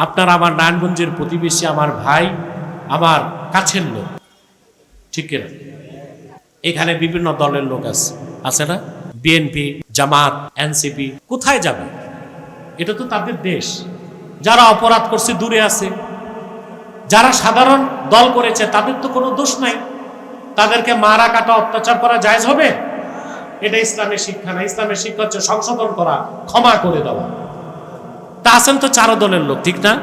আপনার আমার নারায়ণগঞ্জের প্রতিবেশী, আমার ভাই, আমার কাছের লোক, ঠিক কিনা? এখানে বিভিন্ন দলের লোক আছে না? বিএনপি, জামাত, এনসিপি, কোথায় যাবে? এটা তো তাদের দেশ। যারা অপরাধ করছে দূরে আছে, যারা সাধারণ দল করেছে তাদের তো কোনো দোষ নাই। তাদেরকে মারা কাটা অত্যাচার করা জায়েজ হবে? এটা ইসলামের শিক্ষা না। ইসলামের শিক্ষা হচ্ছে সংশোধন করা, ক্ষমা করে দেওয়া। তা আছেন তো চারো দলের লোক, ঠিক না?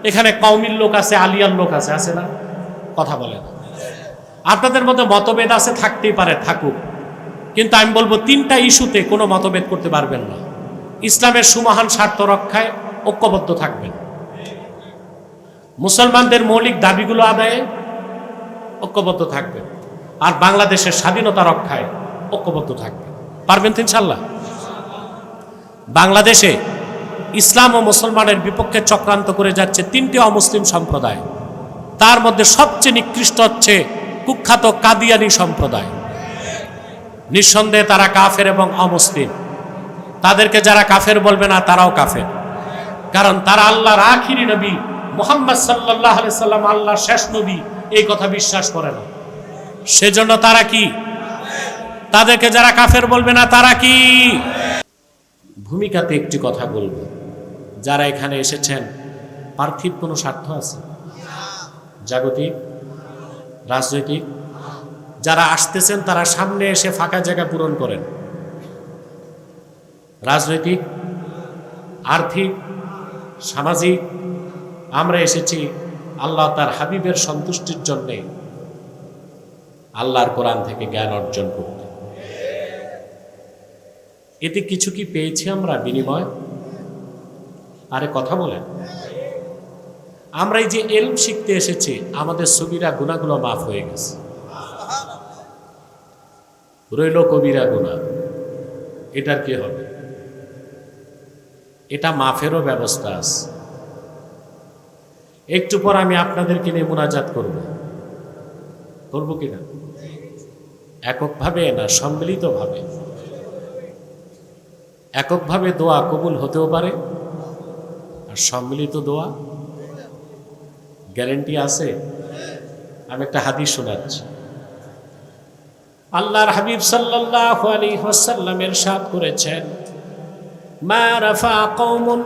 এখানে কওমির লোক আছে, আলিয়ার লোক আছে না? কথা বলে না। আপনাদের মধ্যে মতভেদ আছে, থাকতেই পারে, থাকুক, কিন্তু আমি বলবো তিনটা ইস্যুতে কোনো মতভেদ করতে পারবেন না। ইসলামের সুমহান স্বার্থ রক্ষায় ঐক্যবদ্ধ থাকবেন, মুসলমানদের মৌলিক দাবিগুলো আদায়ে ঐক্যবদ্ধ থাকবেন, আর বাংলাদেশের স্বাধীনতা রক্ষায় ঐক্যবদ্ধ থাকবেন। পারবেন তো ইনশাআল্লাহ? বাংলাদেশে ইসলাম ও মুসলমানের বিপক্ষে চক্রান্ত করে যাচ্ছে তিনটি অমুসলিম সম্প্রদায়। তার মধ্যে সবচেয়ে নিকৃষ্ট হচ্ছে কুখ্যাত কাদিয়ানি সম্প্রদায়। নিঃসন্দেহে তারা কাফের এবং অমুসলিম। তাদেরকে যারা কাফের বলবে না তারাও কাফের, কারণ তারা আল্লাহর আখিরি নবী মুহাম্মদ সাল্লাল্লাহু আলাইহি সাল্লাম আল্লাহর শেষ নবী এই কথা বিশ্বাস করে না। সেজন্য তারা কি? তাদেরকে যারা কাফের বলবে না তারা কি? ভূমিকাতে একটি কথা বলবো, যারা এখানে এসেছেন পার্থিব কোনো স্বার্থ আছে? জাগতিক, রাজনৈতিক? যারা আসতেছেন তারা সামনে এসে ফাঁকা জায়গা পূরণ করেন। রাজনৈতিক, আর্থিক, সামাজিক? আমরা এসেছি আল্লাহ তার হাবিবের সন্তুষ্টির জন্যে, আল্লাহর কোরআন থেকে জ্ঞান অর্জন করতে। এতে কিছু কি পেয়েছি আমরা বিনিময়? আরে কথা বলেন। আমরা এই যে ইলম শিখতে এসেছি, আমাদের সগীরা গুনাহগুলো মাফ হয়ে গেছে, রইল কবিরা গুনাহ। এটার কি হবে? এটা মাফেরও ব্যবস্থা আছে। একটু পর আমি আপনাদেরকে নিয়ে মুনাজাত করব কিনা? এককভাবে না, সম্মিলিতভাবে। এককভাবে দোয়া কবুল হতেও পারে, আর সম্মিলিত দোয়া গ্যারেন্টি আছে। আমি একটা হাদিস শোনাচ্ছি। আল্লাহর হাবিব সাল্লাল্লাহু আলাইহি ওয়াসাল্লাম ইরশাদ করেছেন, মা রাফা কওমুন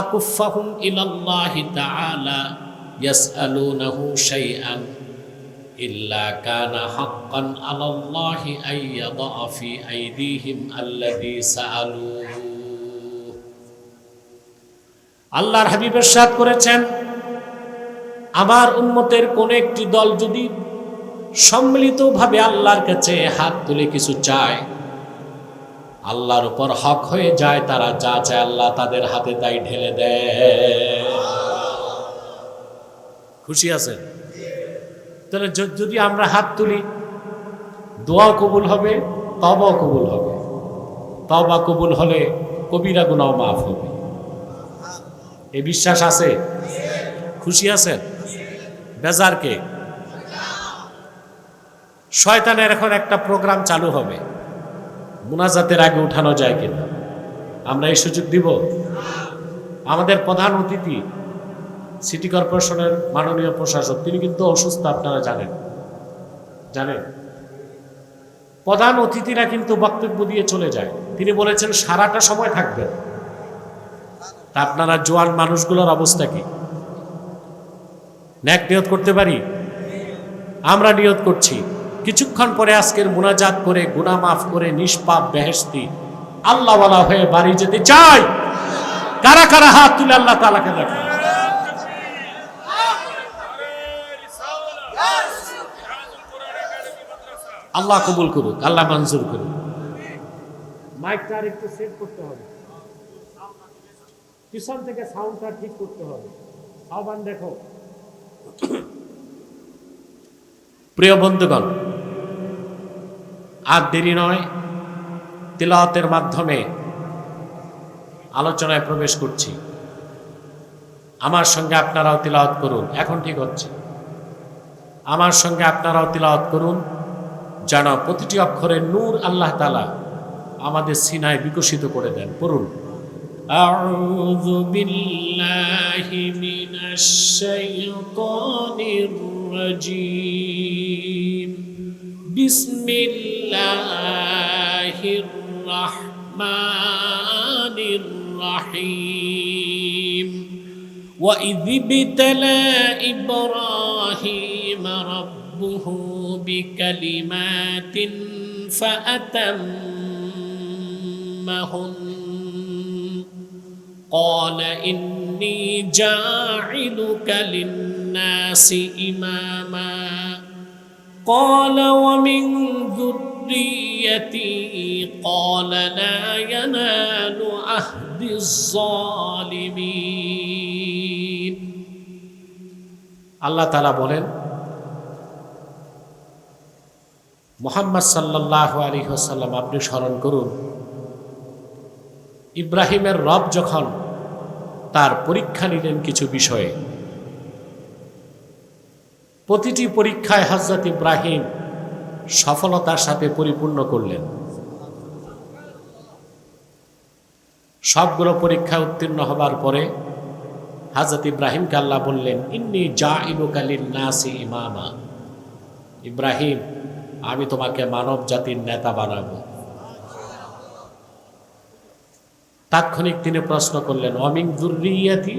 আকুফাহুম ইলাল্লাহি তাআলা ইয়াসআলুনাহু শাইআন ইল্লা কানা হাক্কান আলাল্লাহি আইয়াদা ফি আইদিহিম আল্লাযী সাআলুহু। আল্লাহর হাবিব ইরশাদ করেছেন, আমার উম্মতের কোন একটি দল যদি সম্মিলিতভাবে আল্লাহর কাছে হাত তুলে কিছু চায়, আল্লাহর উপর হক হয়ে যায়, তারা যা চায় আল্লাহ তাদের হাতে তাই ঢেলে দেয়। খুশি আছেন? তাহলে যদি আমরা হাত তুলি, দোয়াও কবুল হবে, তওবাও কবুল হবে। তওবা কবুল হলে কবিরা গুনাহ মাফ হবে। এই বিশ্বাস আছে? খুশি আছেন? বেজার কে? শয়তানের এখন একটা প্রোগ্রাম চালু হবে, মুনাজাতের আগে উঠানো যায় কিনা? আমরা এই সুযোগ দিব? আমাদের প্রধান অতিথি সিটি কর্পোরেশনের মাননীয় প্রশাসক, তিনি কিন্তু অসুস্থ, আপনারা জানেন। প্রধান অতিথিরা কিন্তু বক্তব্য দিয়ে চলে যায়। তিনি বলেছেন সারাটা সময় থাকবেন। তা আপনারা জোয়ান মানুষগুলোর অবস্থা কি? নেক নিয়ত করতে পারি? আমরা নিয়ত করছি কিছুক্ষণ পরে আজকের মুনাজাত করে গুনাহ মাফ করে নিষ্পাপ বেহেশতি আল্লাহওয়ালা হয়ে বাড়ি যেতে চাই। কারা কারা হাত তুলে আল্লাহ তাআলাকে দেখেন? আল্লাহ কবুল করুক, আল্লাহ মঞ্জুর করুক। মাইকটা আর একটু সেট করতে হবে, পিছন থেকে সাউন্ডটা ঠিক করতে হবে। আহ্বান দেখো। প্রিয় বন্ধুগণ, আর দেরি নয়, তিলাওয়াতের মাধ্যমে আলোচনায় প্রবেশ করছি। আমার সঙ্গে আপনারাও তিলাওয়াত করুন। এখন ঠিক হচ্ছে। আমার সঙ্গে আপনারাও তিলাওয়াত করুন, যেন প্রতিটি অক্ষরে নূর আল্লাহ তাআলা আমাদের সিনায় বিকশিত করে দেন। পড়ুন। أعوذ بالله من الشيطان الرجيم بسم الله الرحمن الرحيم وإذ ابتلى إبراهيم ربه بكلمات فأتمهن قال إني جاعلك للناس إماما قال ومن ذريتي قال لا ينال عهد الظالمين আল্লাহ তাআলা বলেন মুহাম্মদ সাল্লাল্লাহু আলাইহি ওয়াসাল্লাম আপনি স্মরণ করুন ইব্রাহিমের রব যখন তার পরীক্ষা নিলেন কিছু বিষয়ে প্রতিটি পরীক্ষায় হযরত ইব্রাহিম সফলতার সাথে পরিপূর্ণ করলেন সবগুলো পরীক্ষায় উত্তীর্ণ হবার পরে হযরত ইব্রাহিমকে আল্লাহ বললেন ইন্নী জাইলুকা লিন-নাসি ইমামা ইব্রাহিম আমি তোমাকে মানব জাতির নেতা বানাবো তাৎক্ষণিক তিনি প্রশ্ন করলেন অমিন যুররিয়াতি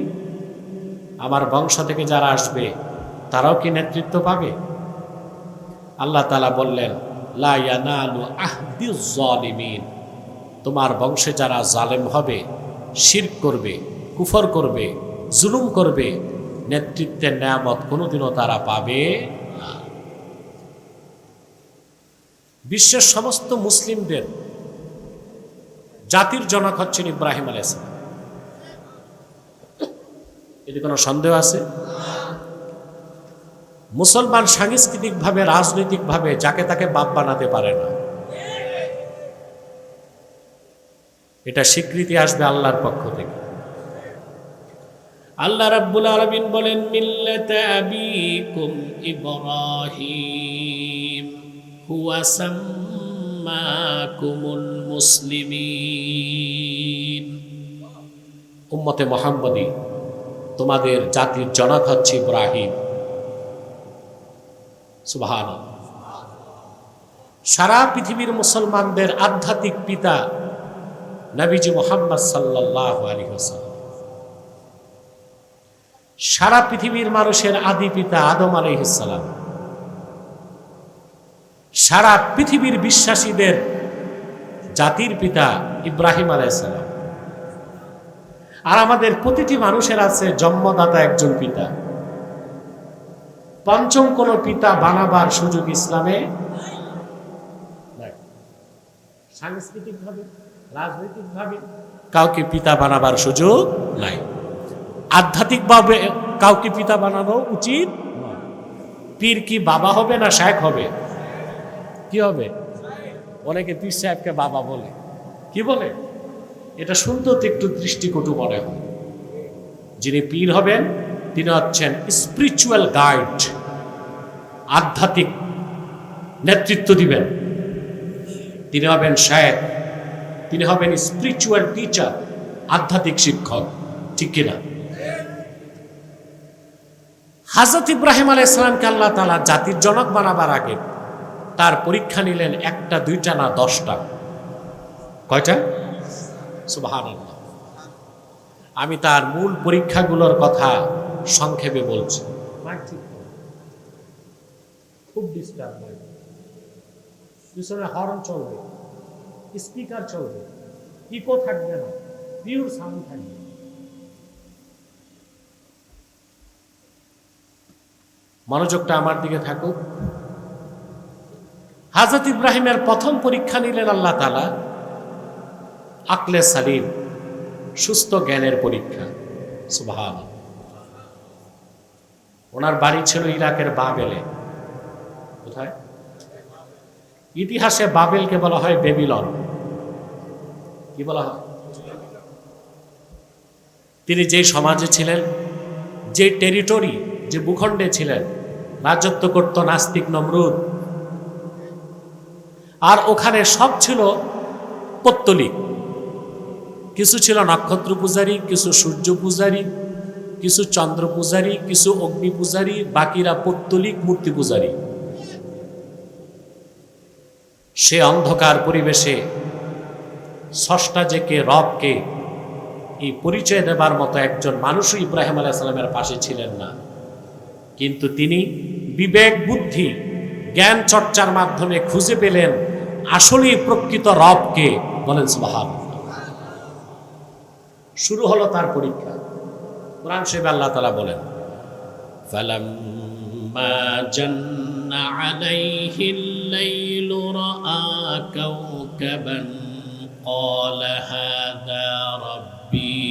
আমার বংশ থেকে যারা আসবে তারাও কি নেতৃত্ব পাবে আল্লাহ তাআলা বললেন লা ইয়ানালু আহদিজ জালিমিন তোমার বংশে যারা জালেম হবে শিরক করবে কুফর করবে জুলুম করবে নেতৃত্বের নিয়ামত কোনোদিনও তারা পাবে না বিশ্বের সমস্ত মুসলিমদের জাতির জনক হচ্ছেন ইব্রাহিম আলাইহিস সালাম এতে কোনো সন্দেহ আছে মুসলমান সাংস্কৃতিকভাবে রাজনৈতিকভাবে যাকে তাকে বাপ বানাতে পারে না এটা স্বীকৃতি আসবে আল্লাহর পক্ষ থেকে আল্লাহ রাব্বুল আলামিন বলেন মিল্লাতা আবিকুম ইব্রাহিম হুয়া সাম্মাকুমুল মুসলিমিন উম্মতে মুহাম্মদী তোমাদের জাতির জনক হচ্ছে ইব্রাহিম সুবহানাল্লাহ সারা পৃথিবীর মুসলমানদের আধ্যাত্মিক পিতা নবীজি মুহাম্মদ সাল্লাল্লাহু আলাইহি ওয়াসাল্লাম সারা পৃথিবীর মানুষের আদি পিতা আদম আলাইহিস সালাম সারা পৃথিবীর বিশ্বাসীদের জাতির পিতা ইব্রাহিম আলাইহিস সালাম আর আমাদের প্রতিটি মানুষের আছে জন্মদাতা একজন পিতা পঞ্চম কোন পিতা বানাবার সুযোগ ইসলামে নাই সাংস্কৃতিকভাবে রাজনৈতিকভাবে কাউকে পিতা বানাবার সুযোগ নাই আধ্যাত্মিকভাবে কাউকে পিতা বানানো উচিত নয় পীর কি বাবা হবে না শায়েখ হবে কি হবে অনেকে পীর সাহেবকে বাবা বলে কি বলে এটা শুনতে একটু দৃষ্টিকটু মনে হয় যিনি পীর হবেন তিনি হচ্ছেন স্পিরিচুয়াল গাইড আধ্যাত্মিক নেতৃত্ব দিবেন তিনি হবেন শায়েখ তিনি হবেন স্পিরিচুয়াল টিচার আধ্যাত্মিক শিক্ষক ঠিক কিনা হযরত ইব্রাহিম আলাইহিস সালামকে আল্লাহ তাআলা জাতির জনক বানাবার আগে তার পরীক্ষা নিলেন একটা দুইটা না 10টা কয়টা সুবহানাল্লাহ আমি তার মূল পরীক্ষাগুলোর কথা সংক্ষেপে বলছি খুব ডিস্টার্ব হয় পিছনে হর্ন চলবে স্পিকার চলবে ইকো থাকবে না পিওর সাউন্ড থাকবে মনোযোগটা আমার দিকে থাকুক হযরত ইব্রাহিমের প্রথম পরীক্ষা নিলেন আল্লাহ তাআলা আকলে সালিম সুস্থ জ্ঞানের পরীক্ষা সুবহানাল্লাহ ওনার বাড়ি ছিল ইরাকের বাবেলে কোথায় ইতিহাসে বাবেলকে বলা হয় বেবিলন কি বলা হয় তিনি যে সমাজে ছিলেন যে টেরিটরি যে ভূখণ্ডে ছিলেন রাজত্ব করত নাস্তিক নমরুদ আর ওখানে সব ছিল পৌত্তলিক কিছু ছিল নক্ষত্র পূজারী, কিছু সূর্য পূজারী, কিছু চন্দ্র পূজারী, কিছু অগ্নি পূজারী, বাকিরা পৌত্তলিক মূর্তি পূজারী। সে অন্ধকার পরিবেশে স্রষ্টা যে কে, রব কে, এই পরিচয় দেবার মতো একজন মানুষও ইব্রাহিম আলাইহিস সালামের পাশে ছিলেন না। কিন্তু তিনি বিবেক বুদ্ধি জ্ঞান চর্চার মাধ্যমে খুঁজে পেলেন আসলেই প্রকৃত রবকে। বলেন সুবহানাল্লাহ। শুরু হলো তার পরীক্ষা। কোরআন শরীফে আল্লাহ তাআলা বলেন, ফালাম্মা জান্না আলাইহিল লাইলু রাআ কাওকাবান ক্বালা হাযা রাব্বি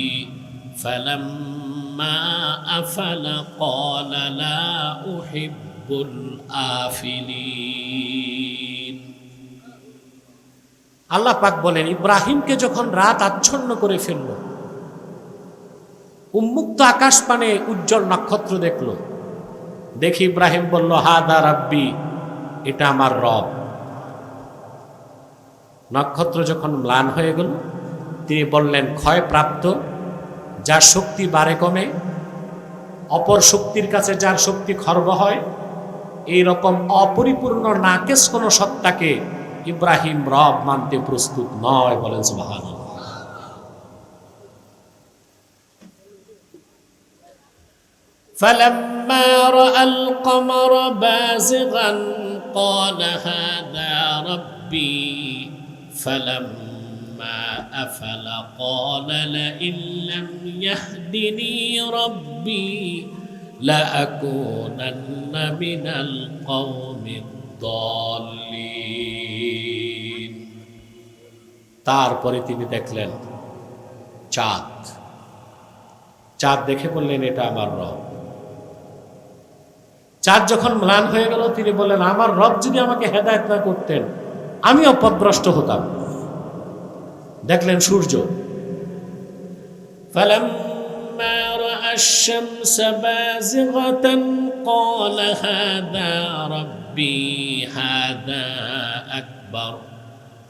ফালাম্মা আফালা ক্বালা লা উহিব্বুল আফিলিন। আল্লাহ পাক বলেন, ইব্রাহিমকে যখন রাত আচ্ছন্ন করে ফেলল, উন্মুক্ত আকাশ পানে উজ্জ্বল নক্ষত্র দেখল, দেখি ইব্রাহিম বলল, হাদা রাব্বি, এটা আমার রব। নক্ষত্র যখন ম্লান হয়ে গেল, তিনি বললেন, ক্ষয়প্রাপ্ত, যার শক্তি বাড়ে কমে, অপর শক্তির কাছে যার শক্তি খর্ব হয়, এই রকম অপরিপূর্ণ নাকেস কোন সত্তাকে ইব্রাহিম রব মানতে প্রস্তুত নয়। বলেন সুবহানাল্লাহ। فلما رأى القمر بازغا قال هذا ربي فلما أفل قال لئن لم يهدني ربي لأكونن من القوم الضالين। তারপরে তিনি দেখলেন চাঁদ। চাঁদ দেখে বললেন, এটা আমার রব। চাঁদ যখন ম্লান হয়ে গেল, তিনি বললেন, আমার রব যদি আমাকে হেদায়েত না করতেন, আমিও পথভ্রষ্ট হতাম। দেখলেন সূর্য। فلما رأى الشمس بازغة قال هذا ربي هذا أكبر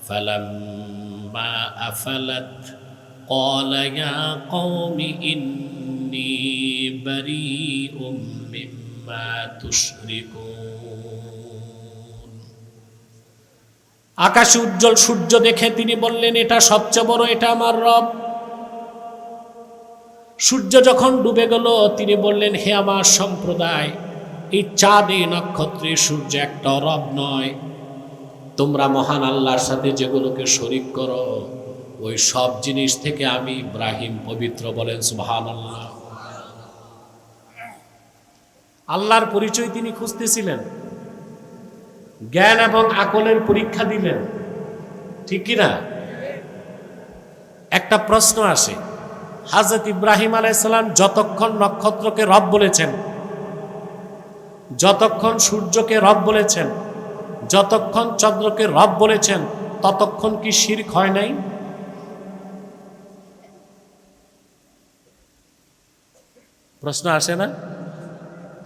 فلما أفلت قال يا قوم إني بريء مما تشركون। আকাশে উজ্জ্বল সূর্য দেখে তিনি বললেন, এটা সবচেয়ে বড়, এটা আমার রব। সূর্য যখন ডুবে গেল, তিনি বললেন, হে আমার সম্প্রদায়, এই চাঁদে নক্ষত্রে সূর্য একটা রব নয়। তোমরা মহান আল্লাহর সাথে যেগুলোকে শরীক করো, ওই সব জিনিস থেকে আমি ইব্রাহিম পবিত্র। বলেন সুবহানাল্লাহ। আল্লাহর পরিচয় তিনি খুঁজতেছিলেন, জ্ঞান এবং আকলের পরীক্ষা দিলেন, ঠিক কিনা? একটা প্রশ্ন আসে, হযরত ইব্রাহিম আলাইহিস সালাম যতক্ষণ নক্ষত্রকে রব বলেছেন, যতক্ষণ সূর্যকে রব বলেছেন, যতক্ষণ চন্দ্রকে রব বলেছেন, ততক্ষণ কি শিরক হয় নাই? প্রশ্ন আসে না?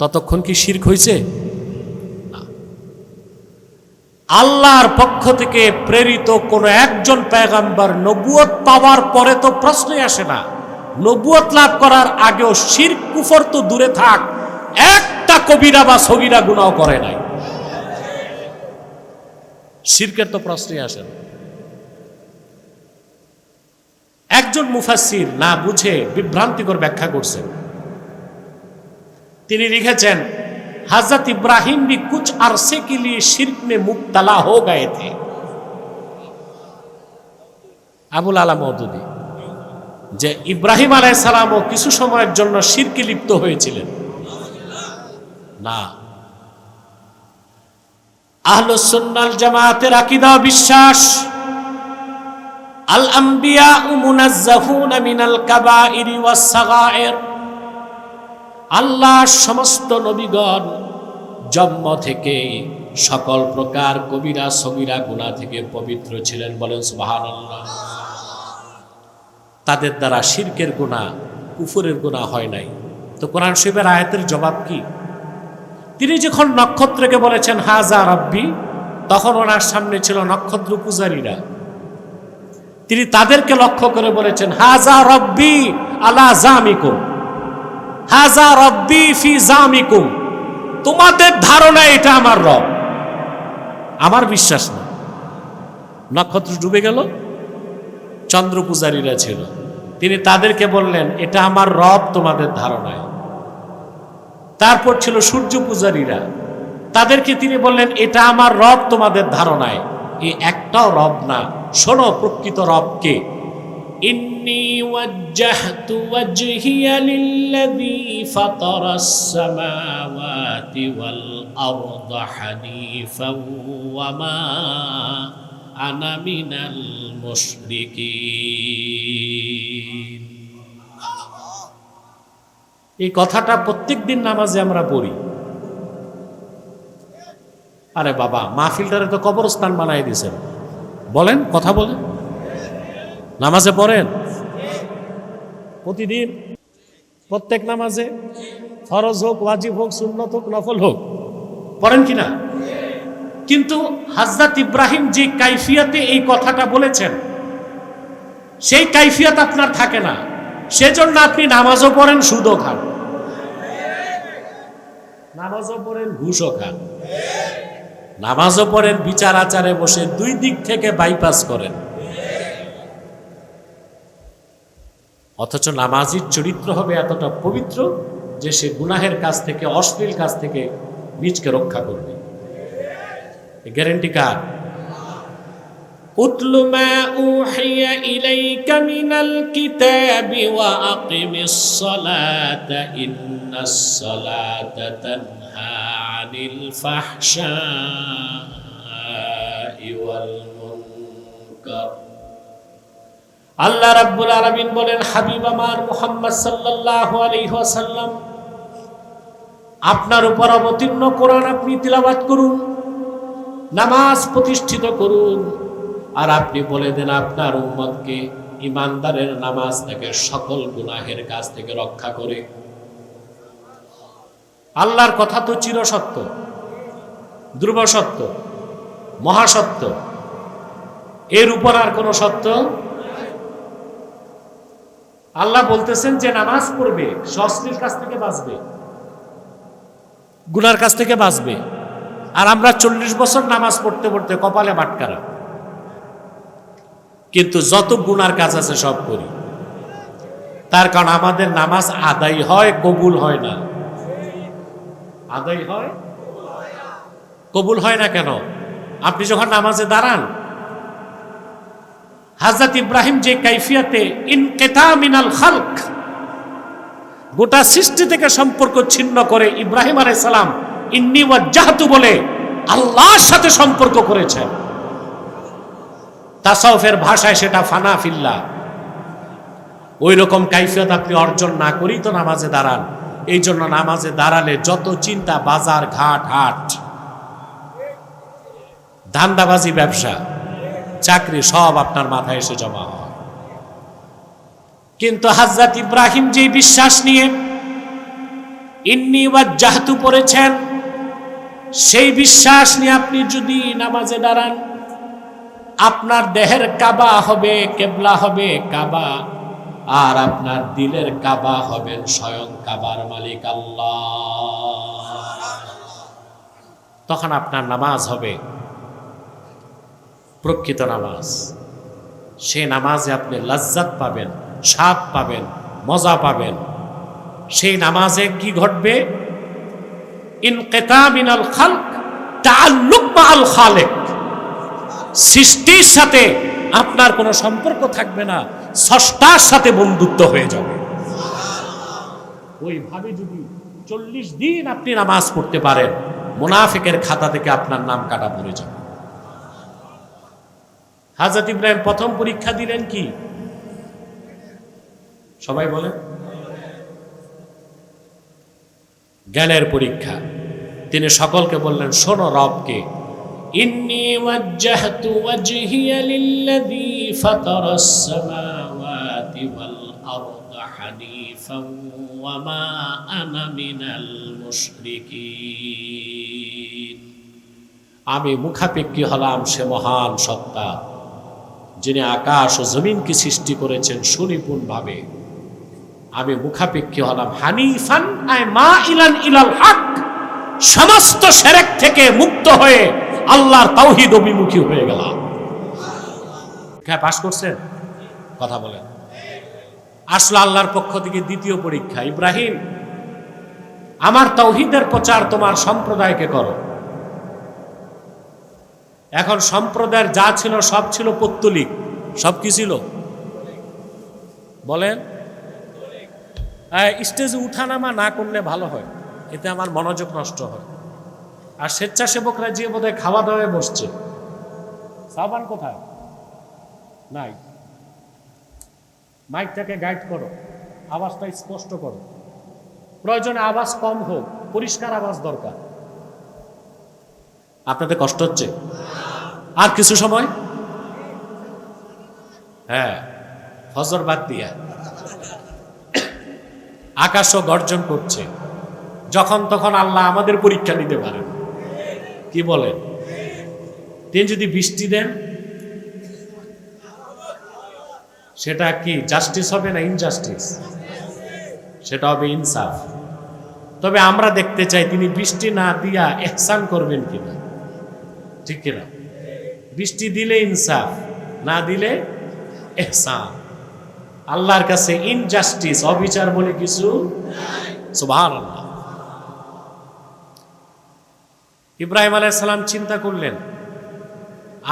ততক্ষণ কি শিরক হয়েছে? আল্লাহর পক্ষ থেকে প্রেরিত কোন একজন পয়গম্বর নবুয়ত পাওয়ার পরে তো প্রশ্নই আসে না। নবুয়ত লাভ করার আগেও শিরক কুফর তো দূরে থাক, একটা কবিরা বা সগীরা গুনাহ করে নাই। শিরকের তো প্রশ্নই আসে না। একজন মুফাসসির না বুঝে বিভ্রান্তিকর ব্যাখ্যা করছেন। তিনি লিখেছেন, हजरत इब्राहिम भी कुछ अरसे के लिए शिर्क में मुब्तला हो गए थे। আবুল আলা মওদুদী, যে ইব্রাহিম আলাইহিস সালামও কিছু সময়ের জন্য শিরকে লিপ্ত হয়েছিলেন না। আহলুস সুন্নাল জামাতের আকীদা বিশ্বাস, আল আম্বিয়া মুনাজ্জাহুন মিনাল কাবাইরি ওয়াস সাগায়ের। আল্লাহর সমস্ত নবীগণ জন্ম থেকে সকল প্রকার কবিরা সগীরা গুনাহ থেকে পবিত্র ছিলেন। বলেন সুবহানাল্লাহ। তাদের দ্বারা শিরকের গুনাহ, কুফরের গুনাহ হয় নাই। তো কোরআন শরীফের আয়াতের জবাব কি? তিনি যখন নক্ষত্রকে বলেছেন হাযা রাব্বি, তখন ওনার সামনে ছিল নক্ষত্র পূজারীরা। তিনি তাদেরকে লক্ষ্য করে বলেছেন, হাজা রব্বি আলা জামিকুম, হাজা রব্বি ফি জামিকুম, তোমাদের ধারণা এটা আমার রব, আমার বিশ্বাস না। নক্ষত্র ডুবে গেল, চন্দ্র পূজারীরা ছিল, তিনি তাদেরকে বললেন এটা আমার রব তোমাদের ধারণায়। তারপর ছিল সূর্য পূজারীরা, তাদেরকে তিনি বললেন এটা আমার রব তোমাদের ধারণায়। এই একটাও রব না, শোনো প্রকৃত রবকে। ইন্নী ওয়াজ্জাহতু ওয়াজহিয়া লিল্লাযী ফাতারাস সামাওয়াতি ওয়াল আরদা হানিফাও ওয়া মা আনা মিনাল মুশরিকিন। এই কথাটা প্রত্যেকদিন নামাজে আমরা পড়ি। আরে বাবা, মাহফিলটারে তো কবরস্থান বানাই দিয়েছেন, বলেন, কথা বলেন, নামাজে পড়েন প্রতিদিন, প্রত্যেক নামাজে, ফরজ হোক, ওয়াজিব হোক, সুন্নত হোক, নফল হোক, পড়েন কিনা? কিন্তু হযরত ইব্রাহিম যে কাইফিয়াতে এই কথাটা বলেছেন, সেই কাইফিয়াত আপনার থাকে না, সেজন্য আপনি নামাজও পড়েন, সুদও খান, নামাজও পড়েন, ঘুষও খান, নামাজও পড়েন, বিচার আচারে বসে দুই দিক থেকে বাইপাস করেন। অথচ নামাজির চরিত্র হবে এতটা পবিত্র যে সে গুনাহের কাছ থেকে, অশ্লীল কাজ থেকে নিজকে রক্ষা করবে। গ্যারেন্টি কার? উতলু মা উহিয়া ইলাইকা মিনাল কিতাবি ওয়া আকিমিস সালাতা ইন্নাস সালাতা তানহা আনিল ফাহশাই ওয়াল মুনকার। আল্লাহ রাব্বুল আলামিন বলেন, হাবিব আমার মুহাম্মদ সাল্লাল্লাহু আলাইহি ওয়াসাল্লাম, আপনার উপর অবতীর্ণ কোরআন আপনি তিলাওয়াত করুন, নামাজ প্রতিষ্ঠিত করুন, আর আপনি বলে দেন আপনার উম্মতকে ইমানদারের নামাজ থেকে সকল গুনাহের কাছ থেকে রক্ষা করে। আল্লাহর কথা তো চিরসত্য, ধ্রুব সত্য, মহাসত্য, এর উপর আর কোনো সত্য। আল্লাহ বলতেছেন যে নামাজ পড়বে, অশ্লীল কাছ থেকে বাঁচবে, গুনার কাছ থেকে বাঁচবে। আর আমরা 40 বছর নামাজ পড়তে পড়তে কপালে বাটকারা, কিন্তু যত গুনার কাজ আছে সব করি। তার কারণ আমাদের নামাজ আদায় হয়, কবুল হয় না। আদায় হয়, কবুল হয় না কেন? আপনি যখন নামাজে দাঁড়ান, হযরত ইব্রাহিম যে কাইফিয়াতে ইনকিতা মিনাল খালক, গোটা সৃষ্টি থেকে সম্পর্ক ছিন্ন করে ইব্রাহিম আলাইহিস সালাম ইন্নী ওয়াজ্জাহতু বলে আল্লাহর সাথে সম্পর্ক করেছেন। তাসাউফের ভাষায় সেটা ফানা ফিল্লাহ। ওই রকম কাইফিয়ত আপনি অর্জন না করেই তো নামাজে দাঁড়ান। এই জন্য নামাজে দাঁড়ালে যত চিন্তা, বাজার ঘাট হাট, ধান্দাবাজি, ব্যবসা, চাকরি, সব আপনার মাথায় এসে জমা হয়। কিন্তু হযরত ইব্রাহিম যে বিশ্বাস নিয়ে ইন্নী ওয়াজ্জাহতু পড়েছেন, সেই বিশ্বাস নিয়ে আপনি যদি নামাজে দাঁড়ান, আপনার দেহের কাবা হবে, কেবলা হবে কাবা, আর আপনার দিলের কাবা হবেন স্বয়ং কাবার মালিক আল্লাহ। তখন আপনার নামাজ হবে প্রকৃত নামাজ। সেই নামাজে আপনি লজ্জাত পাবেন, স্বাদ পাবেন, মজা পাবেন। সেই নামাজে কি ঘটবে? ইনকিতা মিনাল খালক, তাআল্লুক মাআল খালিক। সৃষ্টির সাথে আপনার কোনো সম্পর্ক থাকবে না, স্রষ্টার সাথে বন্ধুত্ব হয়ে যাবে। ওইভাবে যদি 40 দিন আপনি নামাজ পড়তে পারেন, মুনাফিকের খাতা থেকে আপনার নাম কাটা পড়ে যাবে। হযরত ইব্রাহিম প্রথম পরীক্ষা দিলেন কি? সবাই বলেন, জ্ঞানের পরীক্ষা। তিনি সকলকে বললেন, শোনো রবকে, ইন্নী ওয়াজ্জাহতু ওয়াজহিয়া লিল্লাযী ফাতারাস সামাওয়াতি ওয়াল আরদা হানিফাও ওয়া মা আনা মিনাল মুশরিকিন। আমি মুখাপেক্ষী হলাম সে মহান সত্তা যিনি আকাশ ও জমিনকে সৃষ্টি করেছেন সুনিপুণভাবে। আমি মুখাপেক্ষী হলাম হানিফান আই মাইলান ইলাল হক, সমস্ত শিরক থেকে মুক্ত হয়ে আল্লাহর তাওহীদ অভিমুখী হয়ে গেলাম। পরীক্ষায় পাশ করছেন? কথা বলেন। আসলে আল্লাহর পক্ষ থেকে দ্বিতীয় পরীক্ষা, ইব্রাহিম আমার তাওহীদের প্রচার তোমার সম্প্রদায়কে করো। এখন সম্প্রদায়ের যা ছিল সব ছিল পৌত্তলিক। সব কি ছিল বলেন? স্টেজে উঠানামা না করলে ভালো হয়, এতে আমার মনোযোগ নষ্ট হয়। আর স্বেচ্ছাসেবকরা যে বোধহয় খাওয়া দাওয়ায় বসছে। সাবান কোথায়? নাই। মাইকটাকে গাইড করো, আওয়াজটা স্পষ্ট করো, প্রয়োজনে আওয়াজ কম হোক, পরিষ্কার আওয়াজ দরকার। আপনাদের কষ্ট হচ্ছে? আর কিছু সময়, হ্যাঁ, ফজর বাদ দিয়া আকাশও গর্জন করছে। যখন তখন আল্লাহ আমাদের পরীক্ষা নিতে পারেন। কি বলেন? তিনি যদি বৃষ্টি দেন, সেটা কি জাস্টিস হবে না ইনজাস্টিস? সেটা হবে ইনসাফ। তবে আমরা দেখতে চাই তিনি বৃষ্টি না দিয়া ইহসান করবেন কিনা, ঠিক কিনা? বৃষ্টি দিলে ইনসাফ, না দিলে ইহসান। আল্লাহর কাছে ইনজাস্টিস, অবিচার বলে কিছু সুবহানাল্লাহ। ইব্রাহিম আলাইহিস সালাম চিন্তা করলেন,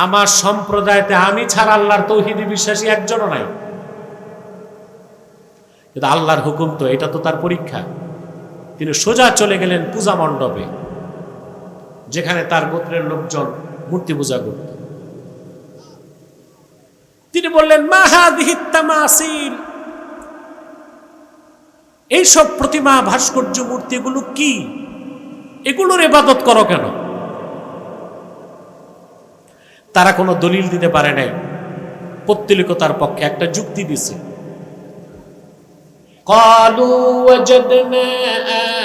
আমার সম্প্রদায়তে আমি ছাড়া আল্লাহর তাওহীদে বিশ্বাসী একজনও নাই। কিন্তু আল্লাহর হুকুম তো, এটা তো তার পরীক্ষা। তিনি সোজা চলে গেলেন পূজা মণ্ডপে, যেখানে তার গোত্রের লোকজন মূর্তি পূজা করত। তিনি বললেন, মা হাযিহিত তামাসিল, এইসব প্রতিমা, ভাস্কর্য, মূর্তি, এগুলো কি? এগুলোর ইবাদত করো কেন? তারা কোনো দলিল দিতে পারে নাই, পৌত্তলিকতার পক্ষে একটা যুক্তি দিছে। ক্বালু ওয়াজাদনা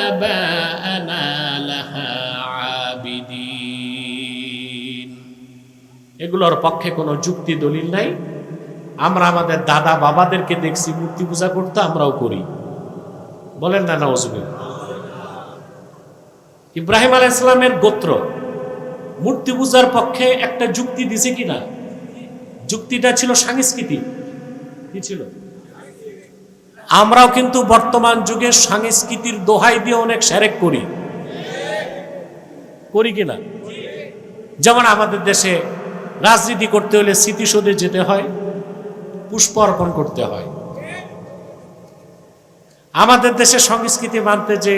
আবাআনা লাহা আবিদিন, এগুলোর পক্ষে কোনো যুক্তি দলিল নাই। আমরা আমাদের দাদা বাবাদেরকে দেখছি মূর্তি পূজা করতে, আমরাও করি। বলেন না নাউজুবিল্লাহ। ইব্রাহিম আলাইহিস সালামের গোত্র মূর্তি পূজার পক্ষে একটা যুক্তি দিছে কিনা? যুক্তিটা ছিল সাংস্কৃতিক। কি ছিল? আমরাও কিন্তু বর্তমান যুগের সংস্কৃতির দোহাই দিয়ে অনেক শিরক করি। করি কিনা? যেমন আমাদের দেশে রাজনীতি করতে হলে স্মৃতিসৌধে যেতে হয়, পুষ্প অর্পণ করতে হয়। আমাদের দেশে সংস্কৃতি মানতে যে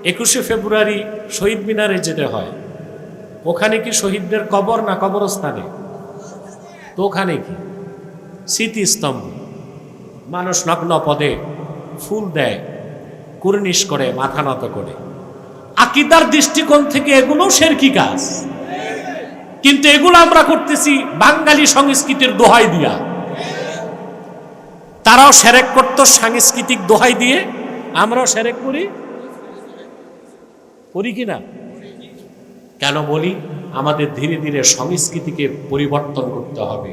21শে ফেব্রুয়ারি শহীদ মিনারে যেতে হয়, ওখানে কি শহীদদের কবর না কবরস্থানে? তো ওখানে কি স্মৃতিস্তম্ভ, মানুষ নগ্ন পদে ফুল দেয়, কুর্নিশ করে, মাথা নত করে। আকীদার দৃষ্টিকোণ থেকে এগুলো শিরকি কাজ, কিন্তু এগুলো আমরা করতেছি বাঙালি সংস্কৃতির দোহাই দিয়া। তারাও শিরক করত সাংস্কৃতিক দোহাই দিয়ে, আমরাও শিরক করি। করি কিনা? কেন বলি? আমাদের ধীরে ধীরে সংস্কৃতিকে পরিবর্তন করতে হবে,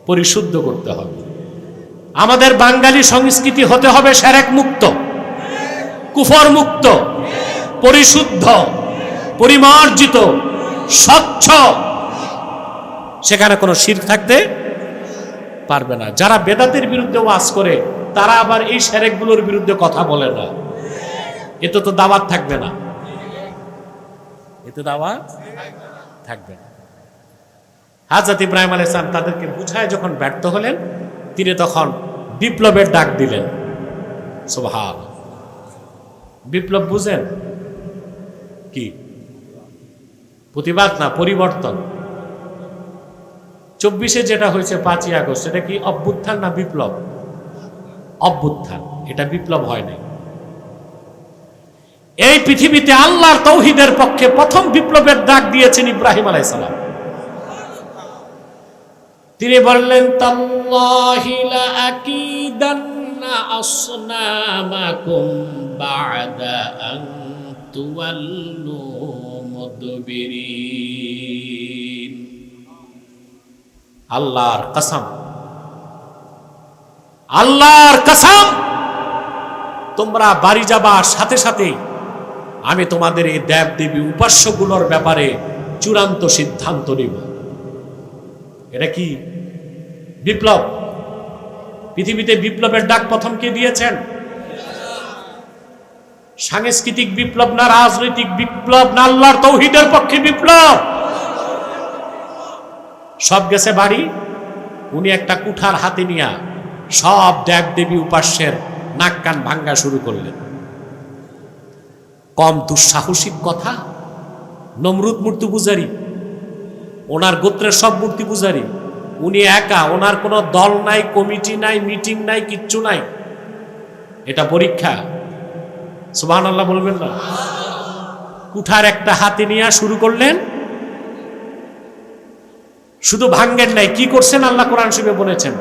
পরিশুদ্ধ করতে হবে। আমাদের বাঙালি সংস্কৃতি হতে হবে শিরক মুক্ত, কুফর মুক্ত, পরিশুদ্ধ, পরিমার্জিত, স্বচ্ছ। সেখানে কোনো শিরক থাকতে পারবে না। যারা বেদাতের বিরুদ্ধে ওয়াজ করে, তারা আবার এই শিরকগুলোর বিরুদ্ধে কথা বলে না। এতে তো দাওয়াত থাকবে না, এতে দাওয়াত থাকবে না। হযরত ইব্রাহিম আলাইহিস সালাম তাদেরকে বুঝায় যখন ব্যর্থ হলেন, তিনি তখন বিপ্লবের ডাক দিলেন। সুবহানাল্লাহ। বিপ্লব বুঝেন কি? প্রতিবাদ না, পরিবর্তন। 24-এ যেটা হয়েছে 5ই আগস্ট, সেটা কি অভ্যুত্থান না বিপ্লব? অভ্যুত্থান। এটা বিপ্লব হয় নাই। এই পৃথিবীতে আল্লাহর তাওহীদের পক্ষে প্রথম বিপ্লবের ডাক দিয়েছেন ইব্রাহিম আলাইহিস সালাম। তিনি বললেন, তাল্লাহি লা আকিদান্না আসনামাকুম বা'দা আন তুওয়াল্লু মুদবিরিন। আল্লাহর কসম, আল্লাহর কসম, তোমরা বাড়ি যাবার সাথে সাথে আমি তোমাদের এই দেব দেবী উপাস্যগুলোর ব্যাপারে চূড়ান্ত সিদ্ধান্ত নিব। এটা কি বিপ্লব? পৃথিবীতে বিপ্লবের ডাক প্রথম কে দিয়েছেন? সাংস্কৃতিক বিপ্লব না রাজনৈতিক বিপ্লব না আল্লাহর তাওহীদের পক্ষে বিপ্লব? সব গেছে বাড়ি। উনি একটা কুঠার হাতে নিয়া সব দেব দেবী উপাস্যের নাক কান ভাঙ্গা শুরু করলেন। কম দুঃসাহসিক কথা? নমরুদ মূর্তি পূজারী, ওনার গোত্রের সব মূর্তি পূজারী, উনি একা, ওনার কোনো দল নাই, কমিটি নাই, মিটিং নাই, কিচ্ছু নাই। এটা পরীক্ষা। সুবহানাল্লাহ বলবেন না? কুঠার একটা হাতে নিয়ে শুরু করলেন। শুধু ভাঙ্গেন নাই, কি করছেন? আল্লাহ কোরআন শরীফে বলেছেন,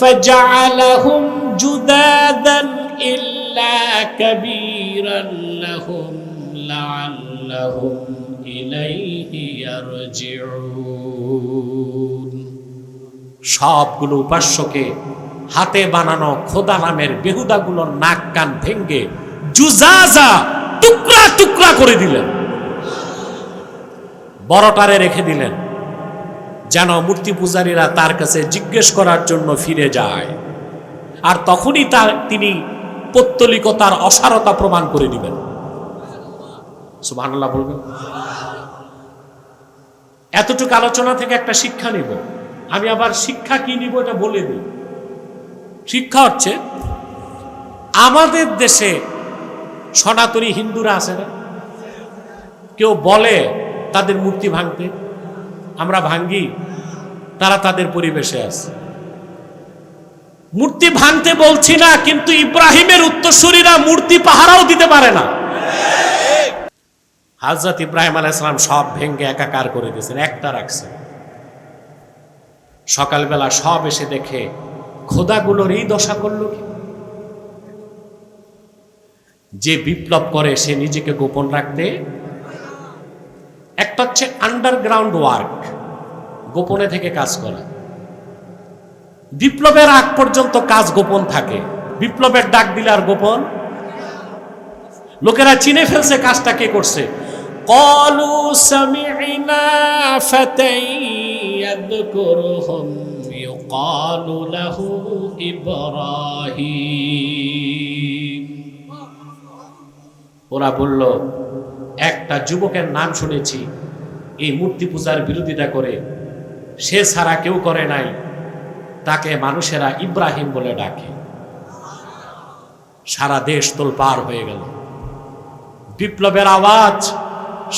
ফাজআলাহুম জুদাদান ইল্লা কাবীরান লাহুম লাআল্লাহুম ইলাইহি ইয়ারজিউন। সবগুলো উপাস্যকে হাতে বানানো খোদা নামের বেহুদাগুলোর নাক কান ভেঙ্গে জুজাজা টুকরা টুকরা করে দিলেন, বড়টারে রেখে দিলেন, যেন মূর্তি পূজারীরা তার কাছে জিজ্ঞেস করার জন্য ফিরে যায়। আর তখনই তিনি পৌত্তলিকতার অসারতা প্রমাণ করে দিবেন। সুবহানাল্লাহ বলবেন? এতটুকু আলোচনা থেকে একটা শিক্ষা নিব। আমি আবার শিক্ষা কি নিব এটা বলে দিই। শিক্ষা হচ্ছে, আমাদের দেশে সনাতনী হিন্দুরা আছে না, কেউ বলে তাদের মূর্তি ভাঙতে, আমরা ভাঙ্গি, তারা তাদের পরিবেশে আছে। মূর্তি ভাঙতে বলছি না, কিন্তু ইব্রাহিমের উত্তরসূরিরা মূর্তি পাহারাও দিতে পারে না। হযরত ইব্রাহিম আলাইহিস সালাম সব ভেঙ্গে একাকার করে দিয়েছেন, একটা রাখছেন। সকালবেলা সব এসে দেখে খোদাগুলোর এই দশা করলো কি? যে বিপ্লব করে সে নিজেকে গোপন রাখতে, একটা হচ্ছে আন্ডারগ্রাউন্ড ওয়ার্ক, গোপনে থেকে কাজ করা। বিপ্লবের আগ পর্যন্ত কাজ গোপন থাকে, বিপ্লবের ডাক দিলে আর গোপন। লোকেরা চিনে ফেলছে কাজটা কে করছে। ক্বালু সামি'না ফাতান ইয়াযকুরুহুম ইউকালু লাহু ইব্রাহিম। ওরা বলল, একটা যুবকের নাম শুনেছি, এই মূর্তি পূজার বিরোধিতা করে, সে ছাড়া কেউ করে নাই, তাকে মানুষেরা ইব্রাহিম বলে ডাকে। সারা দেশ তোলপাড় হয়ে গেল। বিপ্লবের আওয়াজ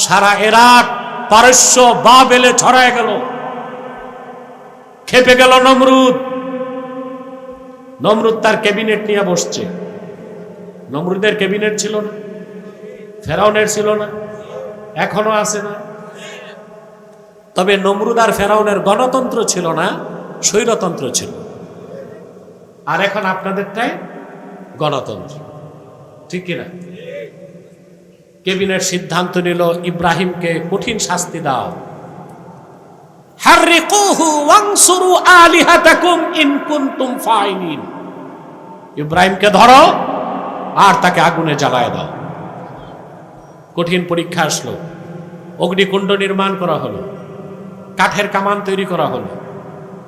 সারা ইরাক, পারস্য, বাবেলে ছড়ায় গেল। খেপে গেল নমরুদ। নমরুদ তার ক্যাবিনেট নিয়ে বসছে। নমরুদের ক্যাবিনেট ছিল না? ফেরাউনের ছিল না? এখনো আছে না? তবে নমরুদ আর ফেরাউনের গণতন্ত্র ছিল না, স্বৈরতন্ত্র ছিল। আর এখন আপনাদেরটাই গণতন্ত্র, ঠিক কিনা? ক্যাবিনেট সিদ্ধান্ত নিল ইব্রাহিমকে কঠিন শাস্তি দাও। হাররিকুহু ওয়ানসুরু আলিহাতাকুম ইন কুনতুম ফাইলিন। ইব্রাহিমকে ধরো আর তাকে আগুনে জ্বালায় দাও। কঠিন পরীক্ষা আসলো। অগ্নিকুণ্ড নির্মাণ করা হলো, কাঠের কামান তৈরি করা হলো,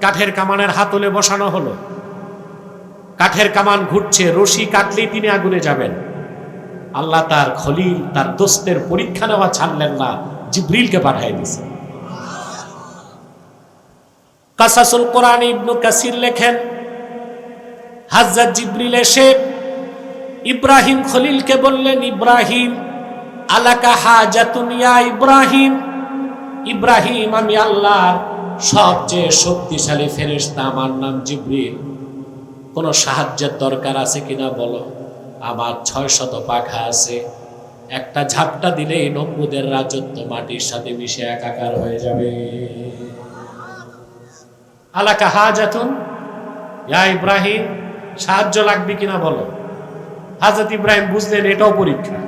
কাঠের কামানের হাতলে বসানো হলো। কাঠের কামান ঘুরছে, রশি কাটলেই তিনি আগুনে যাবেন। আল্লাহ তার খলিল, তার দোস্তের পরীক্ষা নেওয়া ছাড়লেন না, জিবরিলকে পাঠিয়ে দিয়েছেন। কাসাসুল কোরআন ইবনে কাসির লেখেন, হযরত জিবরিল এসে ইব্রাহিম খলিলকে বললেন, ইব্রাহিম আলাকা হাজাতুন ইয়া ইব্রাহিম। ইব্রাহিম, আমি আল্লাহর সবচেয়ে শক্তিশালী ফেরেশতা, আমার নাম জিবরিল, কোনো সাহায্যের দরকার আছে কিনা বলো। আমার 600 পাখা আছে, একটা ঝাপটা দিলেই নমরুদের রাজত্ব মাটির সাথে মিশে একাকার হয়ে যাবে। আলাকা হাজাতুন ইয়া ইব্রাহিম, সাহায্য লাগবে কিনা বলো। হযরত ইব্রাহিম বুঝলেন এটাও পরীক্ষা।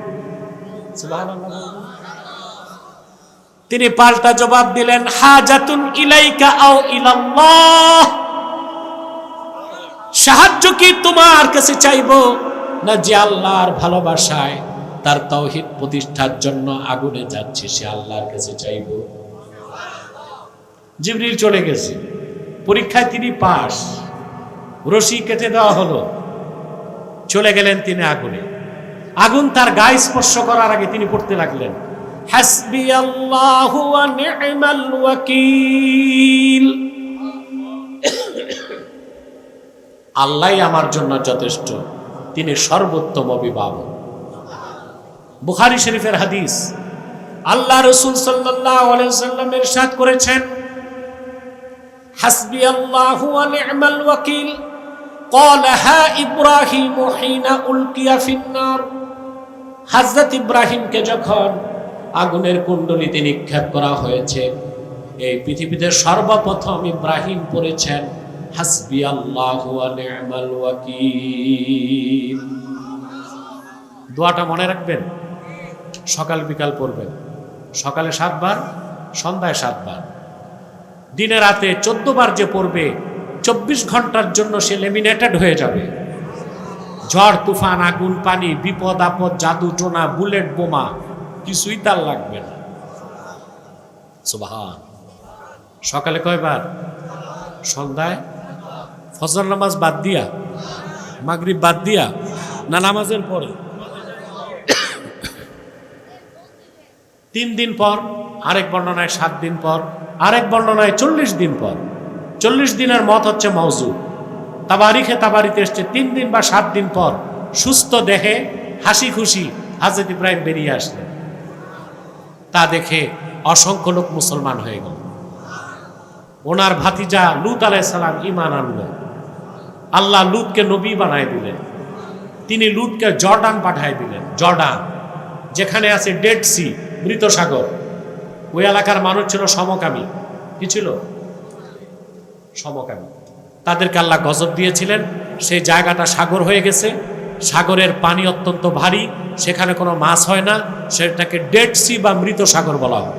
সুবহানাল্লাহ। তিনি পাল্টা জবাব দিলেন, হাজাতুন ইলাইকা আও ইলাল্লাহ, সাহায্য কি তোমার কাছে চাইবো, না যে আল্লাহর ভালোবাসায় তার তাওহীদ প্রতিষ্ঠার জন্য আগুনে যাচ্ছে সে আল্লাহর কাছে চাইবো? জিবরিল চলে গেছে, পরীক্ষায় তিনি পাস, রশি কেটে দেওয়া হলো, চলে গেলেন তিনি আগুনে। আগুন তার গায়ে স্পর্শ করার আগে তিনি পড়তে লাগলেন, হাসবিয়াল্লাহু ওয়া নি'মাল ওয়াকিল, আল্লাহই আমার জন্য যথেষ্ট, তিনি সর্বোত্তম অভিভাবক। বুখারী শরীফের হাদিস, আল্লাহ রাসূল সাল্লাল্লাহু আলাইহি ওয়াসাল্লাম ইরশাদ করেছেন, হাসবিয়াল্লাহু ওয়া নি'মাল ওয়াকিল ক্বালাহা ইব্রাহিম হিনা উলকিয়া ফিন-নার, হযরত ইব্রাহিমকে যখন আগুনের কুণ্ডলিতে নিক্ষেপ করা হয়েছে, এই পৃথিবীতে সর্বপ্রথম ইব্রাহিম পড়েছেন হাসবিয়াল্লাহু ওয়া নি'মাল ওয়াকিল। দোয়াটা মনে রাখবেন, সকাল বিকাল পড়বেন, সকালে 7 বার, সন্ধ্যায় 7 বার, দিনে রাতে 14 বার যে পড়বে 24 ঘন্টার জন্য সে লেমিনেটেড হয়ে যাবে। ঝড় তুফান, আগুন পানি, বিপদ আপদ, জাদু টোনা, বুলেট বোমা কিছুই তার লাগবে না। সুবহান। সকালে কয়বার? সন্ধ্যায়? ফজর নামাজ বাদ দিয়া, মাগরিব বাদ দিয়া, না নামাজের পরে? 3 দিন পর, আরেক বর্ণনায় 7 দিন পর, আরেক বর্ণনায় 40 দিন পর। 40 দিনের মত হচ্ছে মওযু। তাবারিতে এসছে 3 দিন বা 7 দিন পর সুস্থ দেহে হাসি খুশি হযরত ইব্রাহিম বেরিয়ে আসলেন। তা দেখে অসংখ্য লোক মুসলমান হয়ে গেল। ওনার ভাতিজা লূত আলাইহিস সালাম ঈমান আনলো। আল্লাহ লূতকে নবী বানায় দিলেন। তিনি লূতকে জর্ডান পাঠায় দিলেন। জর্ডান যেখানে আছে ডেড সি, মৃত সাগর, ওই এলাকার মানুষ ছিল সমকামী। কি ছিল? সমকামী। তাদেরকে আল্লাহ গজব দিয়েছিলেন। সেই জায়গাটা সাগর হয়ে গেছে, সাগরের পানি অত্যন্ত ভারী, সেখানে কোনো মাছ হয় না, সেটাকে ডেড সি বা মৃত সাগর বলা হয়।